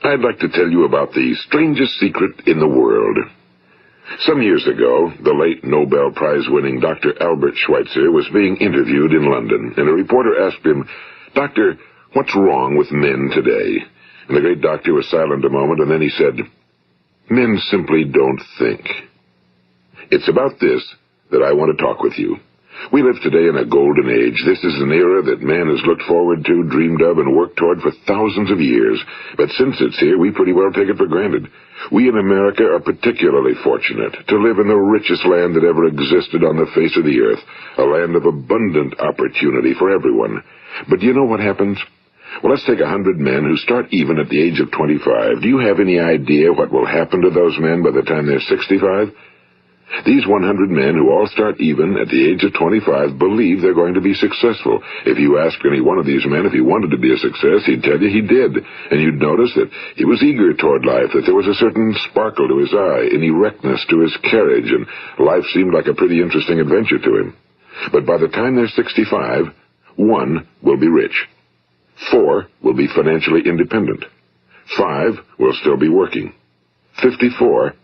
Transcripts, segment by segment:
I'd like to tell you about the strangest secret in the world. Some years ago, the late Nobel Prize-winning Dr. Albert Schweitzer was being interviewed in London, and a reporter asked him, "Doctor, what's wrong with men today?" And the great doctor was silent a moment, and then he said, "Men simply don't think." It's about this that I want to talk with you. We live today in a golden age. This is an era that man has looked forward to, dreamed of, and worked toward for thousands of years. But since it's here, we pretty well take it for granted. We in America are particularly fortunate to live in the richest land that ever existed on the face of the earth, a land of abundant opportunity for everyone. But do you know what happens? Well, let's take 100 men who start even at the age of 25. Do you have any idea what will happen to those men by the time they're 65? These 100 men who all start even at the age of 25 believe they're going to be successful. If you asked any one of these men if he wanted to be a success, he'd tell you he did. And you'd notice that he was eager toward life, that there was a certain sparkle to his eye, an erectness to his carriage, and life seemed like a pretty interesting adventure to him. But by the time they're 65, 1 will be rich. 4 will be financially independent. 5 will still be working. 54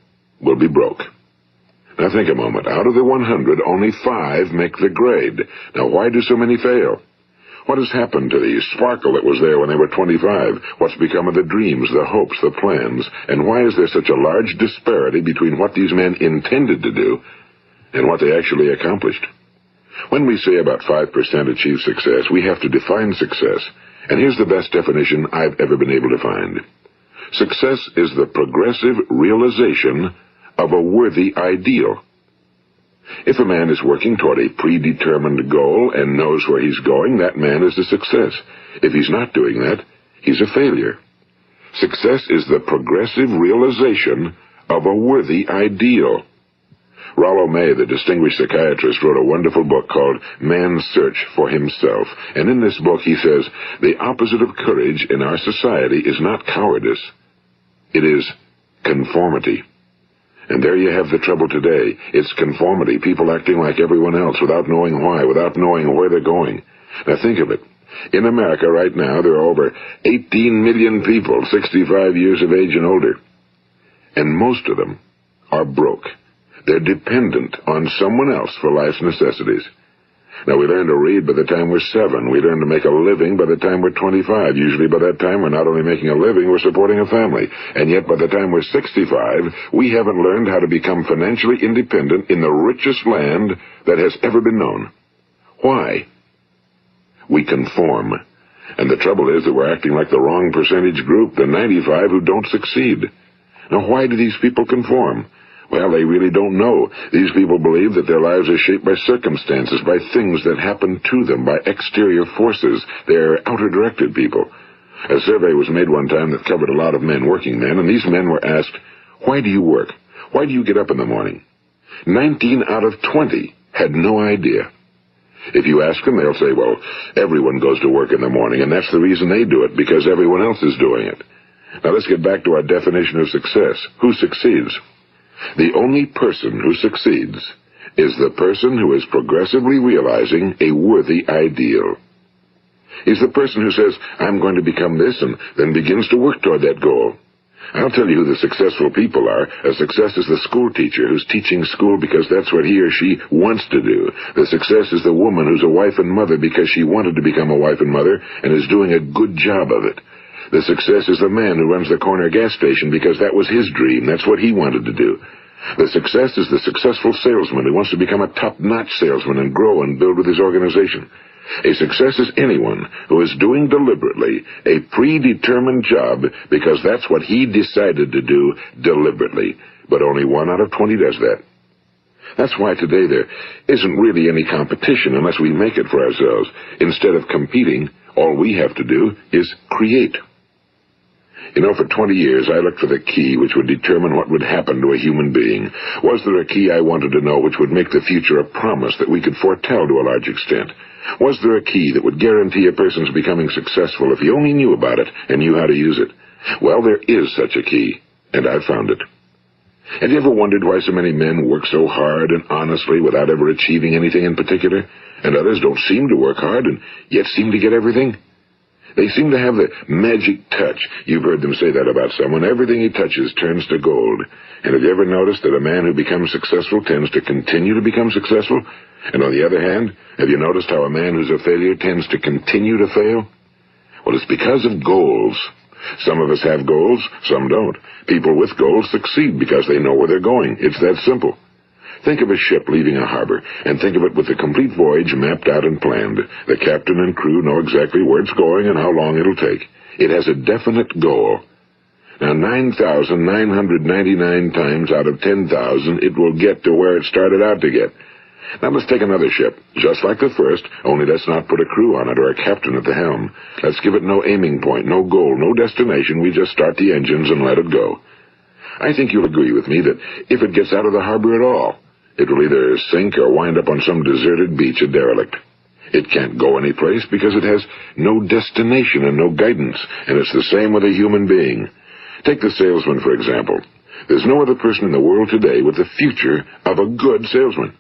will be broke. Now think a moment. Out of the 100, only 5 make the grade. Now why do so many fail? What has happened to the sparkle that was there when they were 25? What's become of the dreams, the hopes, the plans? And why is there such a large disparity between what these men intended to do and what they actually accomplished? When we say about 5% achieve success, we have to define success. And here's the best definition I've ever been able to find. Success is the progressive realization of a worthy ideal. If a man is working toward a predetermined goal and knows where he's going, that man is a success. If he's not doing that, he's a failure. Success is the progressive realization of a worthy ideal. Rollo May, the distinguished psychiatrist, wrote a wonderful book called Man's Search for Himself. And in this book he says, the opposite of courage in our society is not cowardice. It is conformity. And there you have the trouble today. It's conformity, people acting like everyone else without knowing why, without knowing where they're going. Now think of it. In America right now, there are over 18 million people 65 years of age and older. And most of them are broke. They're dependent on someone else for life's necessities. Now, we learn to read by the time we're 7. We learn to make a living by the time we're 25. Usually by that time, we're not only making a living, we're supporting a family. And yet, by the time we're 65, we haven't learned how to become financially independent in the richest land that has ever been known. Why? We conform. And the trouble is that we're acting like the wrong percentage group, the 95 who don't succeed. Now, why do these people conform? Well, they really don't know. These people believe that their lives are shaped by circumstances, by things that happen to them, by exterior forces. They're outer-directed people. A survey was made one time that covered a lot of men, working men, and these men were asked, "Why do you work? Why do you get up in the morning?" 19 out of 20 had no idea. If you ask them, they'll say, well, everyone goes to work in the morning, and that's the reason they do it, because everyone else is doing it. Now let's get back to our definition of success. Who succeeds? The only person who succeeds is the person who is progressively realizing a worthy ideal. He's the person who says, I'm going to become this, and then begins to work toward that goal. I'll tell you who the successful people are. A success is the school teacher who's teaching school because that's what he or she wants to do. The success is the woman who's a wife and mother because she wanted to become a wife and mother and is doing a good job of it. The success is the man who runs the corner gas station because that was his dream. That's what he wanted to do. The success is the successful salesman who wants to become a top-notch salesman and grow and build with his organization. A success is anyone who is doing deliberately a predetermined job because that's what he decided to do deliberately. But only 1 out of 20 does that. That's why today there isn't really any competition unless we make it for ourselves. Instead of competing, all we have to do is create. You know, for 20 years, I looked for the key which would determine what would happen to a human being. Was there a key I wanted to know which would make the future a promise that we could foretell to a large extent? Was there a key that would guarantee a person's becoming successful if he only knew about it and knew how to use it? Well, there is such a key, and I've found it. Have you ever wondered why so many men work so hard and honestly without ever achieving anything in particular, and others don't seem to work hard and yet seem to get everything? They seem to have the magic touch. You've heard them say that about someone. Everything he touches turns to gold. And have you ever noticed that a man who becomes successful tends to continue to become successful? And on the other hand, have you noticed how a man who's a failure tends to continue to fail? Well, it's because of goals. Some of us have goals, some don't. People with goals succeed because they know where they're going. It's that simple. Think of a ship leaving a harbor, and think of it with the complete voyage mapped out and planned. The captain and crew know exactly where it's going and how long it'll take. It has a definite goal. Now, 9,999 times out of 10,000, it will get to where it started out to get. Now let's take another ship, just like the first, only let's not put a crew on it or a captain at the helm. Let's give it no aiming point, no goal, no destination. We just start the engines and let it go. I think you'll agree with me that if it gets out of the harbor at all, it will either sink or wind up on some deserted beach, a derelict. It can't go anyplace because it has no destination and no guidance, and it's the same with a human being. Take the salesman, for example. There's no other person in the world today with the future of a good salesman.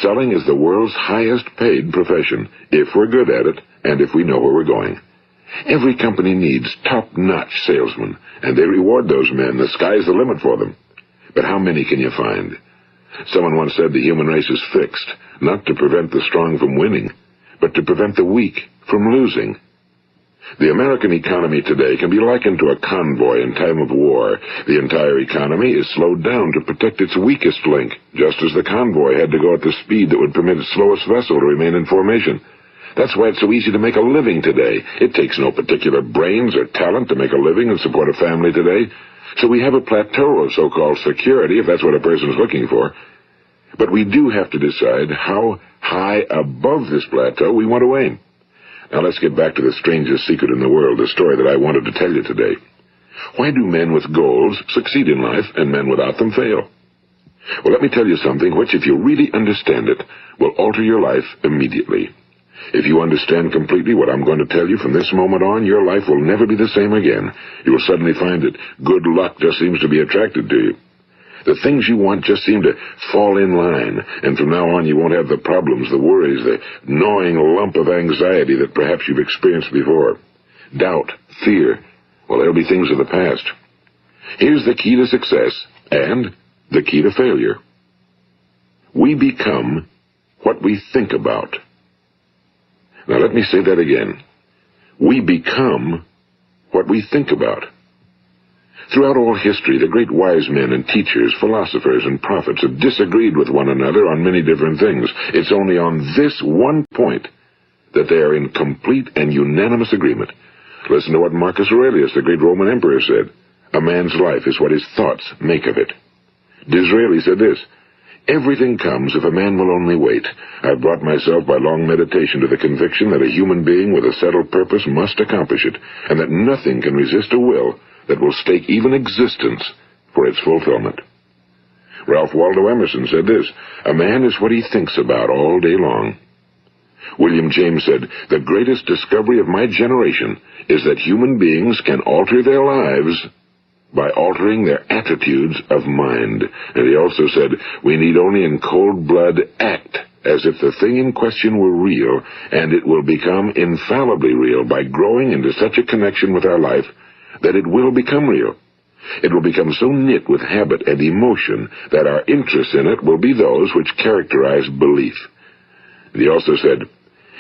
Selling is the world's highest-paid profession, if we're good at it and if we know where we're going. Every company needs top-notch salesmen, and they reward those men. The sky's the limit for them. But how many can you find? Someone once said the human race is fixed, not to prevent the strong from winning, but to prevent the weak from losing. The American economy today can be likened to a convoy in time of war. The entire economy is slowed down to protect its weakest link, just as the convoy had to go at the speed that would permit its slowest vessel to remain in formation. That's why it's so easy to make a living today. It takes no particular brains or talent to make a living and support a family today. So we have a plateau of so-called security, if that's what a person's looking for. But we do have to decide how high above this plateau we want to aim. Now let's get back to the strangest secret in the world, the story that I wanted to tell you today. Why do men with goals succeed in life and men without them fail? Well, let me tell you something which, if you really understand it, will alter your life immediately. If you understand completely what I'm going to tell you from this moment on, your life will never be the same again. You will suddenly find that good luck just seems to be attracted to you. The things you want just seem to fall in line, and from now on you won't have the problems, the worries, the gnawing lump of anxiety that perhaps you've experienced before. Doubt, fear, well, they'll be things of the past. Here's the key to success and the key to failure. We become what we think about. Now let me say that again. We become what we think about. Throughout all history, the great wise men and teachers, philosophers and prophets have disagreed with one another on many different things. It's only on this one point that they are in complete and unanimous agreement. Listen to what Marcus Aurelius, the great Roman emperor, said. A man's life is what his thoughts make of it. Disraeli said this, everything comes if a man will only wait. I've brought myself by long meditation to the conviction that a human being with a settled purpose must accomplish it, and that nothing can resist a will that will stake even existence for its fulfillment. Ralph Waldo Emerson said this, a man is what he thinks about all day long. William James said, the greatest discovery of my generation is that human beings can alter their lives by altering their attitudes of mind. And he also said, we need only in cold blood act as if the thing in question were real, and it will become infallibly real by growing into such a connection with our life that it will become real. It will become so knit with habit and emotion that our interest in it will be those which characterize belief. And he also said,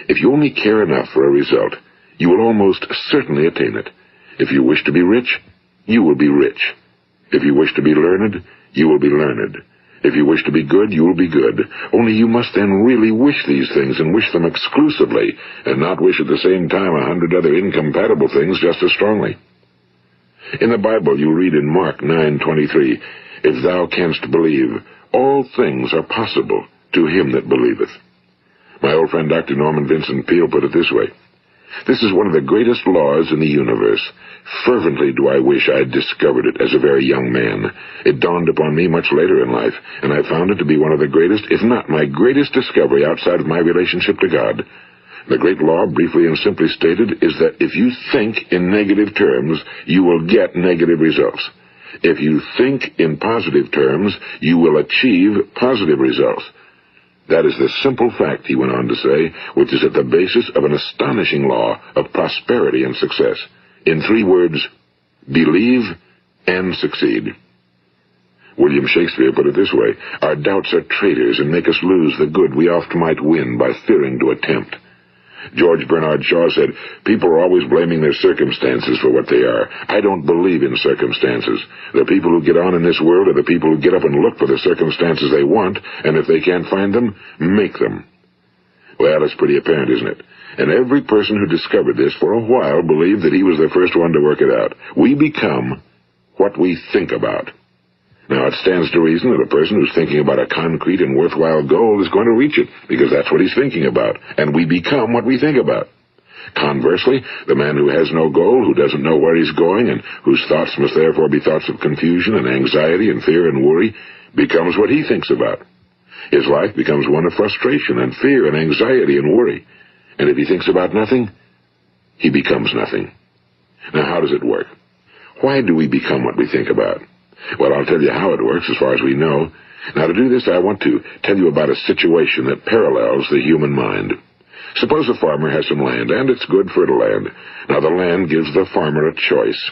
if you only care enough for a result, you will almost certainly attain it. If you wish to be rich, you will be rich. If you wish to be learned, you will be learned. If you wish to be good, you will be good. Only you must then really wish these things, and wish them exclusively, and not wish at the same time 100 other incompatible things just as strongly. In the Bible, you read in Mark 9:23, if thou canst believe, all things are possible to him that believeth. My old friend Dr. Norman Vincent Peale put it this way, this is one of the greatest laws in the universe. Fervently do I wish I had discovered it as a very young man. It dawned upon me much later in life, and I found it to be one of the greatest, if not my greatest discovery outside of my relationship to God. The great law, briefly and simply stated, is that if you think in negative terms, you will get negative results. If you think in positive terms, you will achieve positive results. That is the simple fact, he went on to say, which is at the basis of an astonishing law of prosperity and success. In 3 words, believe and succeed. William Shakespeare put it this way: our doubts are traitors and make us lose the good we oft might win by fearing to attempt. George Bernard Shaw said, people are always blaming their circumstances for what they are. I don't believe in circumstances. The people who get on in this world are the people who get up and look for the circumstances they want, and if they can't find them, make them. Well, it's pretty apparent, isn't it? And every person who discovered this for a while believed that he was the first one to work it out. We become what we think about. Now, it stands to reason that a person who's thinking about a concrete and worthwhile goal is going to reach it, because that's what he's thinking about, and we become what we think about. Conversely, the man who has no goal, who doesn't know where he's going, and whose thoughts must therefore be thoughts of confusion and anxiety and fear and worry, becomes what he thinks about. His life becomes one of frustration and fear and anxiety and worry. And if he thinks about nothing, he becomes nothing. Now, how does it work? Why do we become what we think about? Well, I'll tell you how it works as far as we know. Now, to do this, I want to tell you about a situation that parallels the human mind. Suppose a farmer has some land, and it's good fertile land. Now, the land gives the farmer a choice.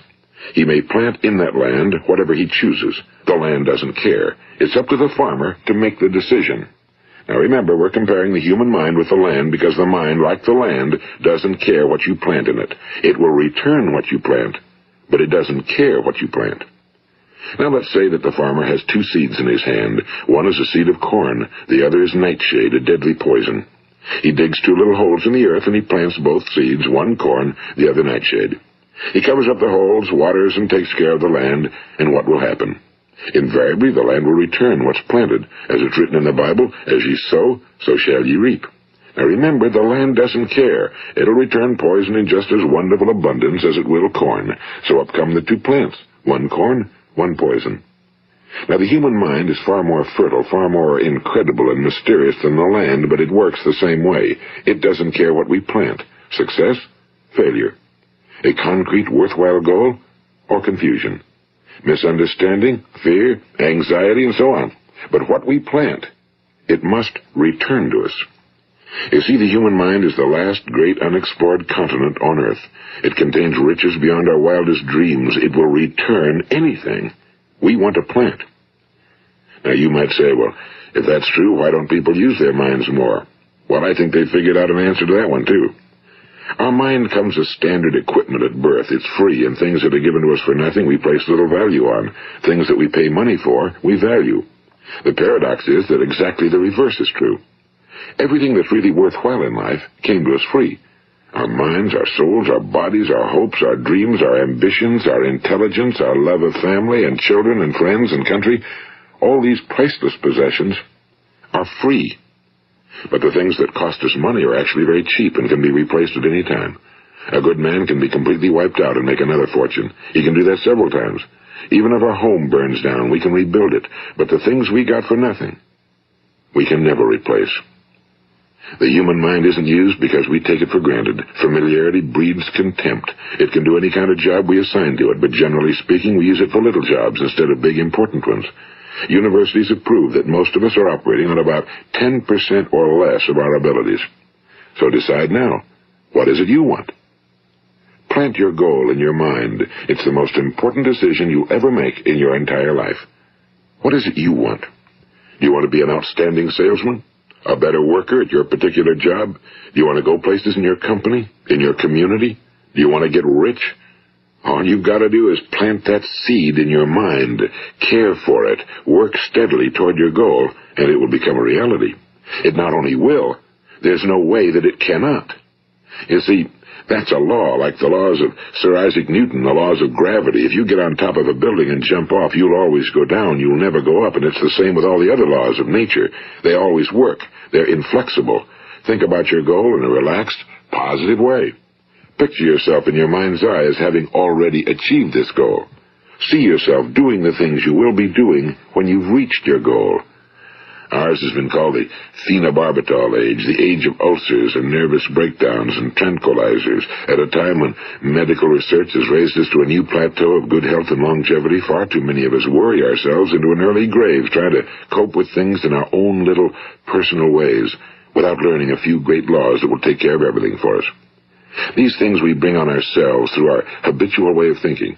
He may plant in that land whatever he chooses. The land doesn't care. It's up to the farmer to make the decision. Now, remember, we're comparing the human mind with the land because the mind, like the land, doesn't care what you plant in it. It will return what you plant, but it doesn't care what you plant. Now, let's say that the farmer has 2 seeds in his hand. One is a seed of corn. The other is nightshade, a deadly poison. He digs 2 little holes in the earth, and he plants both seeds, one corn, the other nightshade. He covers up the holes, waters, and takes care of the land, and what will happen? Invariably, the land will return what's planted. As it's written in the Bible, as ye sow, so shall ye reap. Now remember, the land doesn't care. It'll return poison in just as wonderful abundance as it will corn. So up come the 2 plants, one corn, one poison. Now, the human mind is far more fertile, far more incredible and mysterious than the land, but it works the same way. It doesn't care what we plant. Success, failure. A concrete, worthwhile goal, or confusion. Misunderstanding, fear, anxiety, and so on. But what we plant, it must return to us. You see, the human mind is the last great unexplored continent on Earth. It contains riches beyond our wildest dreams. It will return anything we want to plant. Now, you might say, well, if that's true, why don't people use their minds more? Well, I think they figured out an answer to that one, too. Our mind comes as standard equipment at birth. It's free, and things that are given to us for nothing we place little value on. Things that we pay money for, we value. The paradox is that exactly the reverse is true. Everything that's really worthwhile in life came to us free. Our minds, our souls, our bodies, our hopes, our dreams, our ambitions, our intelligence, our love of family and children and friends and country, all these priceless possessions are free. But the things that cost us money are actually very cheap and can be replaced at any time. A good man can be completely wiped out and make another fortune. He can do that several times. Even if our home burns down, we can rebuild it. But the things we got for nothing, we can never replace. The human mind isn't used because we take it for granted. Familiarity breeds contempt. It can do any kind of job we assign to it, but generally speaking, we use it for little jobs instead of big, important ones. Universities have proved that most of us are operating on about 10% or less of our abilities. So decide now, what is it you want? Plant your goal in your mind. It's the most important decision you'll ever make in your entire life. What is it you want? Do you want to be an outstanding salesman? A better worker at your particular job? Do you want to go places in your company? In your community? Do you want to get rich? All you've got to do is plant that seed in your mind, care for it, work steadily toward your goal, and it will become a reality. It not only will, there's no way that it cannot. You see, that's a law, like the laws of Sir Isaac Newton, the laws of gravity. If you get on top of a building and jump off, you'll always go down, you'll never go up, and it's the same with all the other laws of nature. They always work. They're inflexible. Think about your goal in a relaxed, positive way. Picture yourself in your mind's eye as having already achieved this goal. See yourself doing the things you will be doing when you've reached your goal. Ours has been called the phenobarbital age, the age of ulcers and nervous breakdowns and tranquilizers, at a time when medical research has raised us to a new plateau of good health and longevity. Far too many of us worry ourselves into an early grave trying to cope with things in our own little personal ways without learning a few great laws that will take care of everything for us. These things we bring on ourselves through our habitual way of thinking.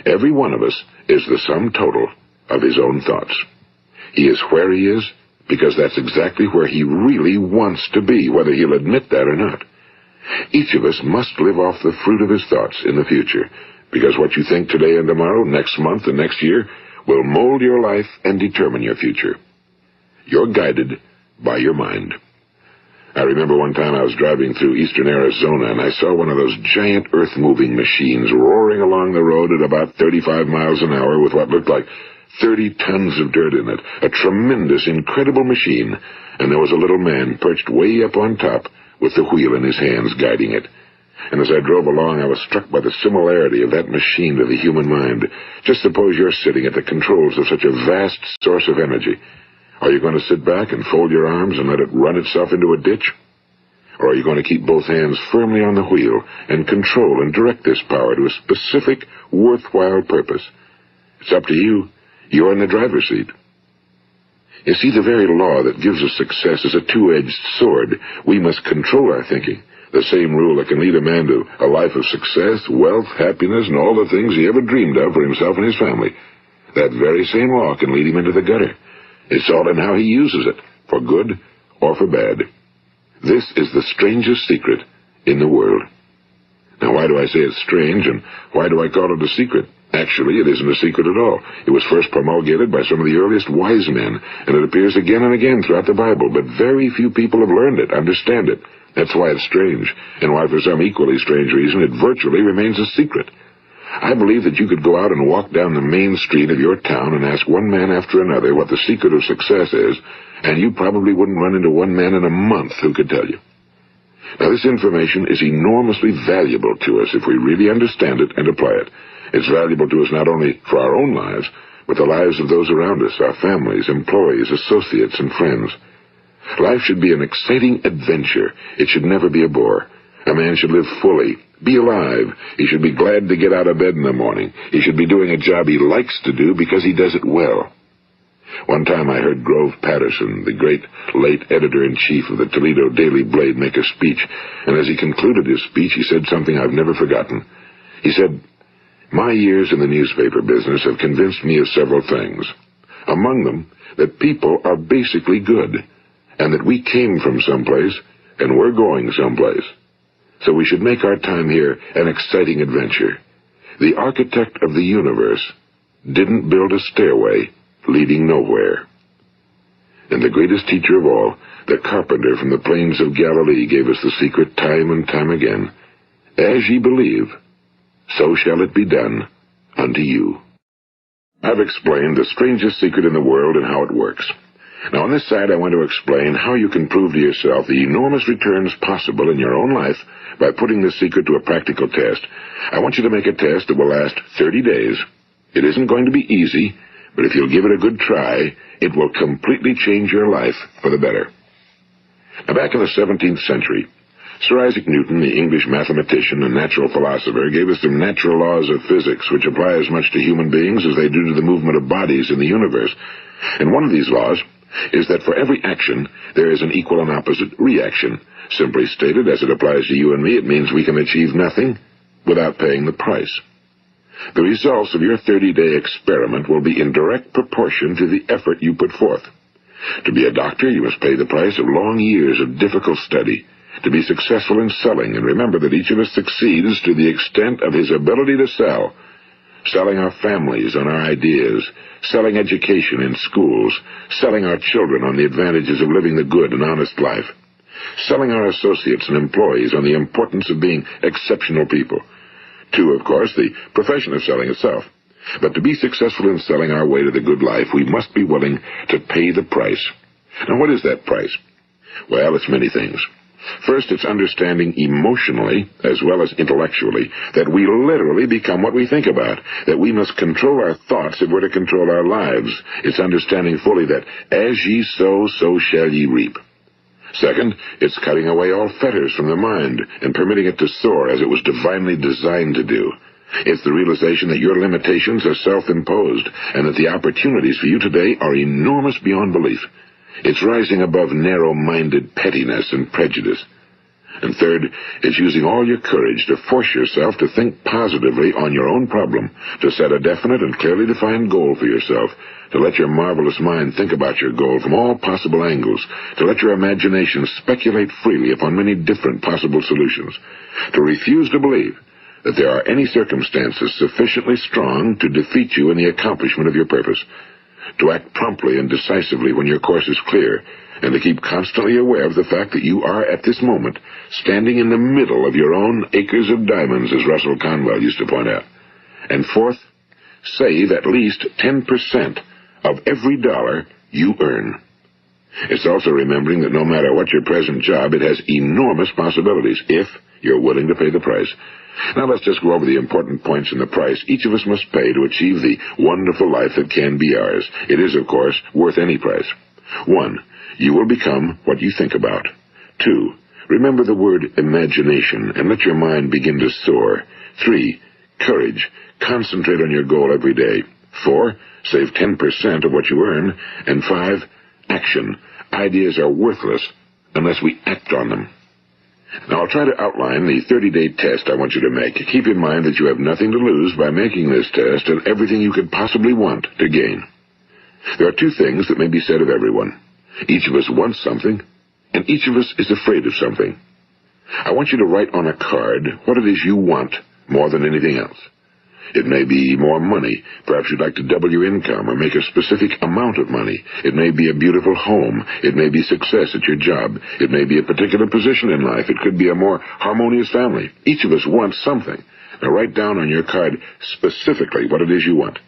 Every one of us is the sum total of his own thoughts. He is where he is because that's exactly where he really wants to be, whether he'll admit that or not. Each of us must live off the fruit of his thoughts in the future, because what you think today and tomorrow, next month and next year, will mold your life and determine your future. You're guided by your mind. I remember one time I was driving through eastern Arizona, and I saw one of those giant earth-moving machines roaring along the road at about 35 miles an hour with what looked like 30 tons of dirt in it. A tremendous, incredible machine, and there was a little man perched way up on top with the wheel in his hands guiding it. And as I drove along, I was struck by the similarity of that machine to the human mind. Just suppose you're sitting at the controls of such a vast source of energy. Are you going to sit back and fold your arms and let it run itself into a ditch? Or are you going to keep both hands firmly on the wheel and control and direct this power to a specific, worthwhile purpose? It's up to you. You're in the driver's seat. You see, the very law that gives us success is a two-edged sword. We must control our thinking. The same rule that can lead a man to a life of success, wealth, happiness, and all the things he ever dreamed of for himself and his family. That very same law can lead him into the gutter. It's all in how he uses it, for good or for bad. This is the strangest secret in the world. Now, why do I say it's strange, and why do I call it a secret? Actually, it isn't a secret at all. It was first promulgated by some of the earliest wise men, and it appears again and again throughout the Bible, but very few people have learned it, understand it. That's why it's strange, and why for some equally strange reason it virtually remains a secret. I believe that you could go out and walk down the main street of your town and ask one man after another what the secret of success is, and you probably wouldn't run into one man in a month who could tell you. Now, this information is enormously valuable to us if we really understand it and apply it. It's valuable to us not only for our own lives, but the lives of those around us, our families, employees, associates, and friends. Life should be an exciting adventure. It should never be a bore. A man should live fully, be alive. He should be glad to get out of bed in the morning. He should be doing a job he likes to do because he does it well. One time I heard Grove Patterson, the great late editor-in-chief of the Toledo Daily Blade, make a speech, and as he concluded his speech, he said something I've never forgotten. He said, "My years in the newspaper business have convinced me of several things. Among them, that people are basically good, and that we came from someplace, and we're going someplace. So we should make our time here an exciting adventure. The architect of the universe didn't build a stairway leading nowhere." And the greatest teacher of all, the carpenter from the plains of Galilee, gave us the secret time and time again. As ye believe, so shall it be done unto you. I've explained the strangest secret in the world and how it works. Now, on this side, I want to explain how you can prove to yourself the enormous returns possible in your own life by putting this secret to a practical test. I want you to make a test that will last 30 days. It isn't going to be easy, but if you'll give it a good try, it will completely change your life for the better. Now, back in the 17th century, Sir Isaac Newton, the English mathematician and natural philosopher, gave us some natural laws of physics which apply as much to human beings as they do to the movement of bodies in the universe. And one of these laws is that for every action, there is an equal and opposite reaction. Simply stated, as it applies to you and me, it means we can achieve nothing without paying the price. The results of your 30-day experiment will be in direct proportion to the effort you put forth. To be a doctor, you must pay the price of long years of difficult study. To be successful in selling, and remember that each of us succeeds to the extent of his ability to sell. Selling our families on our ideas, selling education in schools, selling our children on the advantages of living the good and honest life, selling our associates and employees on the importance of being exceptional people. To, of course, the profession of selling itself. But to be successful in selling our way to the good life, we must be willing to pay the price. Now, what is that price? Well, it's many things. First, it's understanding emotionally, as well as intellectually, that we literally become what we think about, that we must control our thoughts if we're to control our lives. It's understanding fully that as ye sow, so shall ye reap. Second, it's cutting away all fetters from the mind and permitting it to soar as it was divinely designed to do. It's the realization that your limitations are self-imposed and that the opportunities for you today are enormous beyond belief. It's rising above narrow-minded pettiness and prejudice. And third, it's using all your courage to force yourself to think positively on your own problem, to set a definite and clearly defined goal for yourself, to let your marvelous mind think about your goal from all possible angles, to let your imagination speculate freely upon many different possible solutions, to refuse to believe that there are any circumstances sufficiently strong to defeat you in the accomplishment of your purpose, to act promptly and decisively when your course is clear, and to keep constantly aware of the fact that you are, at this moment, standing in the middle of your own acres of diamonds, as Russell Conwell used to point out. And fourth, save at least 10% of every dollar you earn. It's also remembering that no matter what your present job, it has enormous possibilities, if you're willing to pay the price. Now let's just go over the important points in the price each of us must pay to achieve the wonderful life that can be ours. It is, of course, worth any price. 1. You will become what you think about. 2. Remember the word imagination and let your mind begin to soar. 3. Courage. Concentrate on your goal every day. 4. Save 10% of what you earn. And 5. Action. Ideas are worthless unless we act on them. Now, I'll try to outline the 30-day test I want you to make. Keep in mind that you have nothing to lose by making this test and everything you could possibly want to gain. There are 2 things that may be said of everyone. Each of us wants something, and each of us is afraid of something. I want you to write on a card what it is you want more than anything else. It may be more money. Perhaps you'd like to double your income or make a specific amount of money. It may be a beautiful home. It may be success at your job. It may be a particular position in life. It could be a more harmonious family. Each of us wants something. Now write down on your card specifically what it is you want.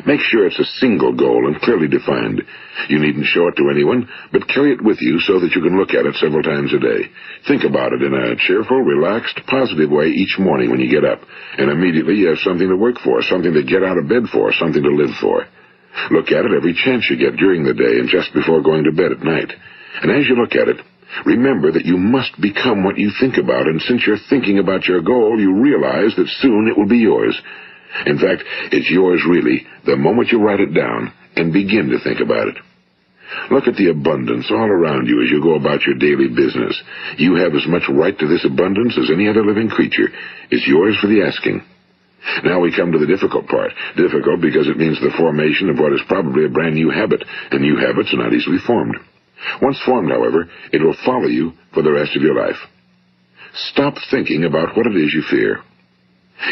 Make sure it's a single goal and clearly defined. You needn't show it to anyone, but carry it with you so that you can look at it several times a day. Think about it in a cheerful, relaxed, positive way each morning when you get up, and immediately you have something to work for, something to get out of bed for, something to live for. Look at it every chance you get during the day and just before going to bed at night. And as you look at it, remember that you must become what you think about, and since you're thinking about your goal, you realize that soon it will be yours. In fact, it's yours really the moment you write it down and begin to think about it. Look at the abundance all around you as you go about your daily business. You have as much right to this abundance as any other living creature. It's yours for the asking. Now we come to the difficult part. Difficult because it means the formation of what is probably a brand new habit, and new habits are not easily formed. Once formed, however, it will follow you for the rest of your life. Stop thinking about what it is you fear.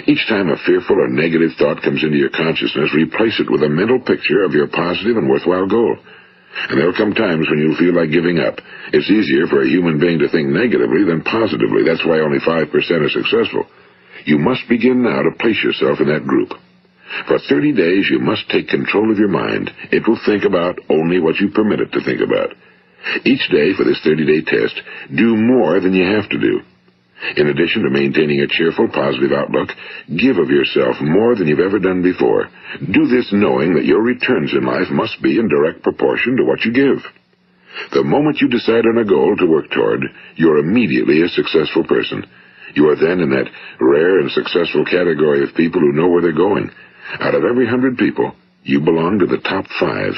Each time a fearful or negative thought comes into your consciousness, replace it with a mental picture of your positive and worthwhile goal. And there will come times when you'll feel like giving up. It's easier for a human being to think negatively than positively. That's why only 5% are successful. You must begin now to place yourself in that group. For 30 days, you must take control of your mind. It will think about only what you permit it to think about. Each day for this 30-day test, do more than you have to do. In addition to maintaining a cheerful, positive outlook, give of yourself more than you've ever done before. Do this knowing that your returns in life must be in direct proportion to what you give. The moment you decide on a goal to work toward, you're immediately a successful person. You are then in that rare and successful category of people who know where they're going. Out of every 100 people, you belong to the top 5.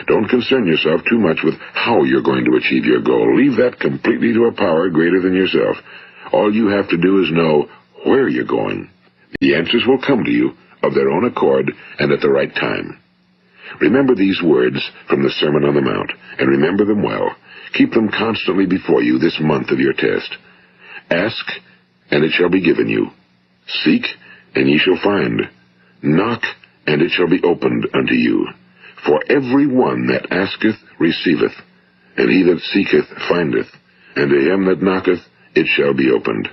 Don't concern yourself too much with how you're going to achieve your goal. Leave that completely to a power greater than yourself. All you have to do is know where you're going. The answers will come to you of their own accord and at the right time. Remember these words from the Sermon on the Mount, and remember them well. Keep them constantly before you this month of your test. Ask, and it shall be given you. Seek, and ye shall find. Knock, and it shall be opened unto you. For every one that asketh receiveth, and he that seeketh findeth, and to him that knocketh it shall be opened.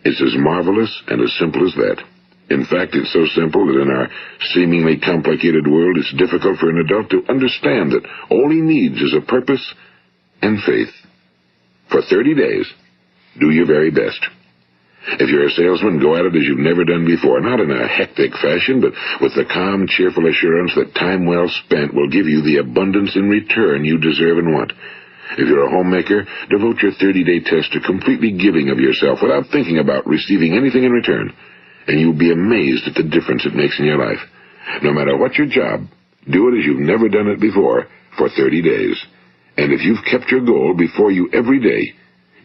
It's as marvelous and as simple as that. In fact, it's so simple that in our seemingly complicated world, it's difficult for an adult to understand that all he needs is a purpose and faith. For 30 days, Do your very best. If you're a salesman, go at it as you've never done before, not in a hectic fashion, but with the calm, cheerful assurance that time well spent will give you the abundance in return you deserve and want. If you're a homemaker, devote your 30-day test to completely giving of yourself without thinking about receiving anything in return, and you'll be amazed at the difference it makes in your life. No matter what your job, do it as you've never done it before for 30 days. And if you've kept your goal before you every day,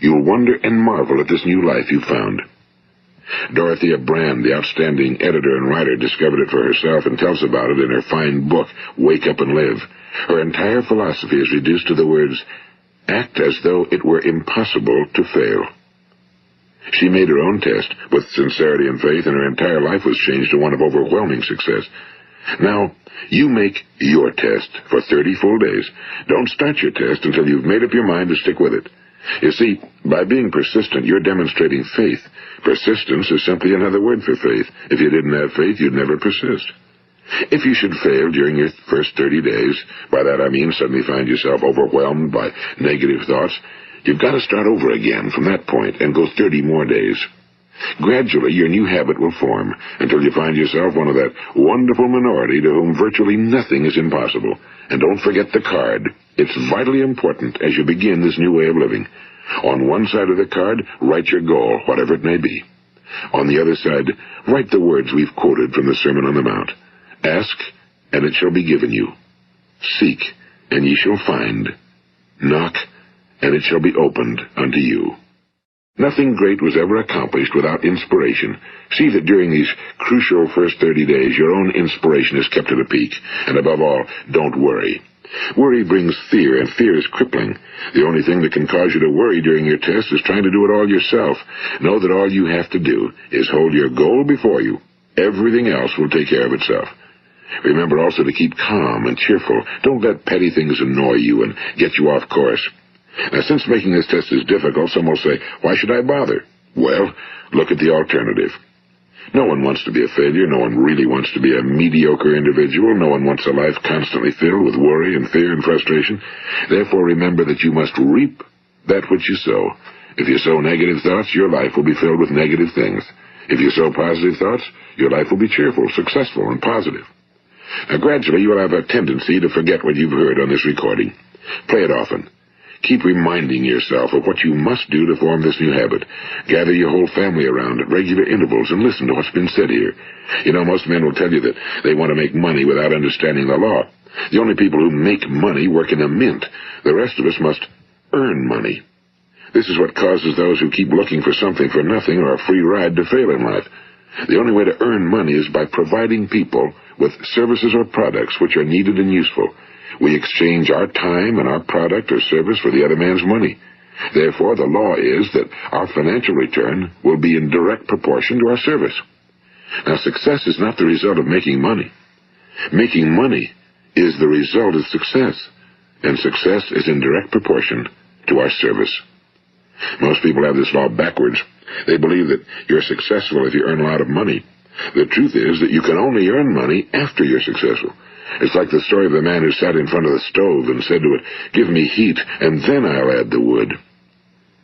you'll wonder and marvel at this new life you've found. Dorothea Brand, the outstanding editor and writer, discovered it for herself and tells about it in her fine book, Wake Up and Live. Her entire philosophy is reduced to the words, act as though it were impossible to fail. She made her own test with sincerity and faith, and her entire life was changed to one of overwhelming success. Now, you make your test for 30 full days. Don't start your test until you've made up your mind to stick with it. You see, by being persistent, you're demonstrating faith. Persistence is simply another word for faith. If you didn't have faith, you'd never persist. If you should fail during your first 30 days, by that I mean suddenly find yourself overwhelmed by negative thoughts, you've got to start over again from that point and go 30 more days. Gradually, your new habit will form until you find yourself one of that wonderful minority to whom virtually nothing is impossible. And don't forget the card. It's vitally important as you begin this new way of living. On one side of the card, write your goal, whatever it may be. On the other side, write the words we've quoted from the Sermon on the Mount. Ask, and it shall be given you. Seek, and ye shall find. Knock, and it shall be opened unto you. Nothing great was ever accomplished without inspiration. See that during these crucial first 30 days, your own inspiration is kept at a peak. And above all, don't worry. Worry brings fear, and fear is crippling. The only thing that can cause you to worry during your test is trying to do it all yourself. Know that all you have to do is hold your goal before you. Everything else will take care of itself. Remember also to keep calm and cheerful. Don't let petty things annoy you and get you off course. Now, since making this test is difficult, some will say, why should I bother? Well, look at the alternative. No one wants to be a failure. No one really wants to be a mediocre individual. No one wants a life constantly filled with worry and fear and frustration. Therefore, remember that you must reap that which you sow. If you sow negative thoughts, your life will be filled with negative things. If you sow positive thoughts, your life will be cheerful, successful, and positive. Now, gradually, you will have a tendency to forget what you've heard on this recording. Play it often. Keep reminding yourself of what you must do to form this new habit. Gather your whole family around at regular intervals and listen to what's been said here. You know, most men will tell you that they want to make money without understanding the law. The only people who make money work in a mint. The rest of us must earn money. This is what causes those who keep looking for something for nothing or a free ride to fail in life. The only way to earn money is by providing people with services or products which are needed and useful. We exchange our time and our product or service for the other man's money. Therefore, the law is that our financial return will be in direct proportion to our service. Now, success is not the result of making money. Making money is the result of success, and success is in direct proportion to our service. Most people have this law backwards. They believe that you're successful if you earn a lot of money. The truth is that you can only earn money after you're successful. It's like the story of the man who sat in front of the stove and said to it, "Give me heat, and then I'll add the wood."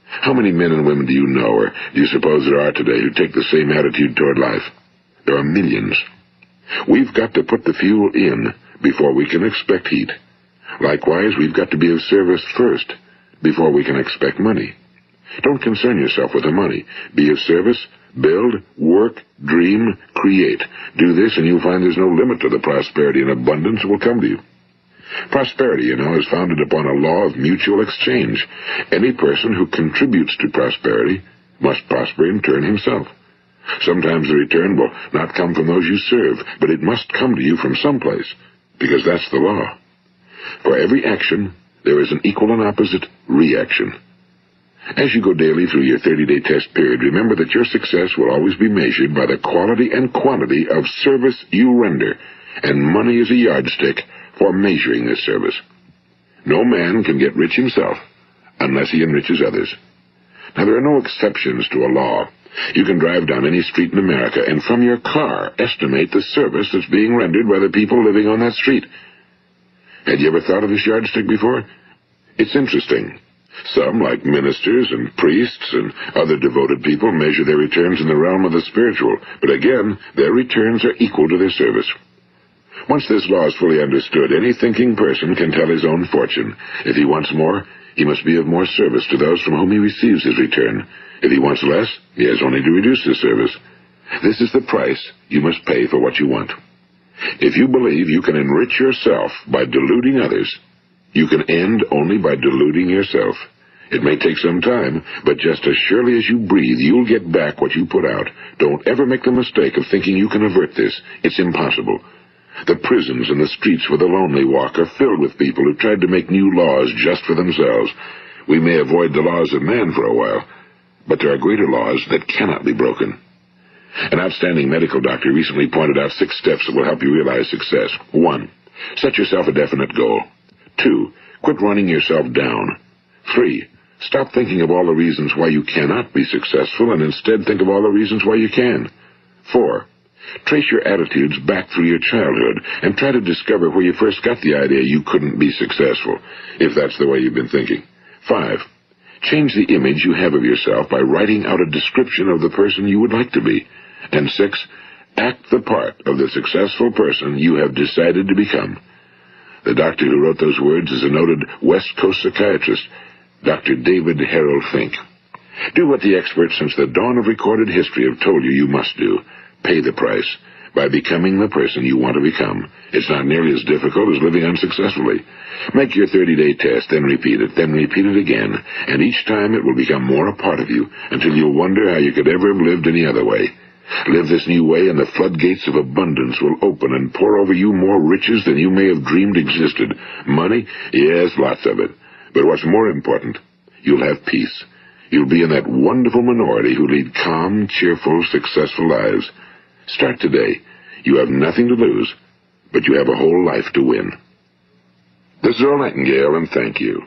How many men and women do you know, or do you suppose there are today, who take the same attitude toward life? There are millions. We've got to put the fuel in before we can expect heat. Likewise, we've got to be of service first before we can expect money. Don't concern yourself with the money. Be of service, build, work, dream, create. Do this, and you'll find there's no limit to the prosperity and abundance that will come to you. Prosperity, you know, is founded upon a law of mutual exchange. Any person who contributes to prosperity must prosper in turn himself. Sometimes the return will not come from those you serve, but it must come to you from someplace, because that's the law. For every action, there is an equal and opposite reaction. As you go daily through your 30-day test period, remember that your success will always be measured by the quality and quantity of service you render, and money is a yardstick for measuring this service. No man can get rich himself unless he enriches others. Now, there are no exceptions to a law. You can drive down any street in America and from your car estimate the service that's being rendered by the people living on that street. Had you ever thought of this yardstick before? It's interesting. Some, like ministers and priests and other devoted people, measure their returns in the realm of the spiritual, but again, their returns are equal to their service. Once this law is fully understood, any thinking person can tell his own fortune. If he wants more, he must be of more service to those from whom he receives his return. If he wants less, he has only to reduce his service. This is the price you must pay for what you want. If you believe you can enrich yourself by deluding others, you can end only by deluding yourself. It may take some time, but just as surely as you breathe, you'll get back what you put out. Don't ever make the mistake of thinking you can avert this. It's impossible. The prisons and the streets where the lonely walk are filled with people who tried to make new laws just for themselves. We may avoid the laws of man for a while, but there are greater laws that cannot be broken. An outstanding medical doctor recently pointed out 6 steps that will help you realize success. 1. Set yourself a definite goal. 2. Quit running yourself down. 3. Stop thinking of all the reasons why you cannot be successful and instead think of all the reasons why you can. 4. Trace your attitudes back through your childhood and try to discover where you first got the idea you couldn't be successful, if that's the way you've been thinking. 5. Change the image you have of yourself by writing out a description of the person you would like to be. And 6. Act the part of the successful person you have decided to become. The doctor who wrote those words is a noted West Coast psychiatrist, Dr. David Harold Fink. Do what the experts since the dawn of recorded history have told you must do. Pay the price by becoming the person you want to become. It's not nearly as difficult as living unsuccessfully. Make your 30-day test, then repeat it again, and each time it will become more a part of you until you'll wonder how you could ever have lived any other way. Live this new way, and the floodgates of abundance will open and pour over you more riches than you may have dreamed existed. Money? Yes, lots of it. But what's more important, you'll have peace. You'll be in that wonderful minority who lead calm, cheerful, successful lives. Start today. You have nothing to lose, but you have a whole life to win. This is Earl Nightingale, and thank you.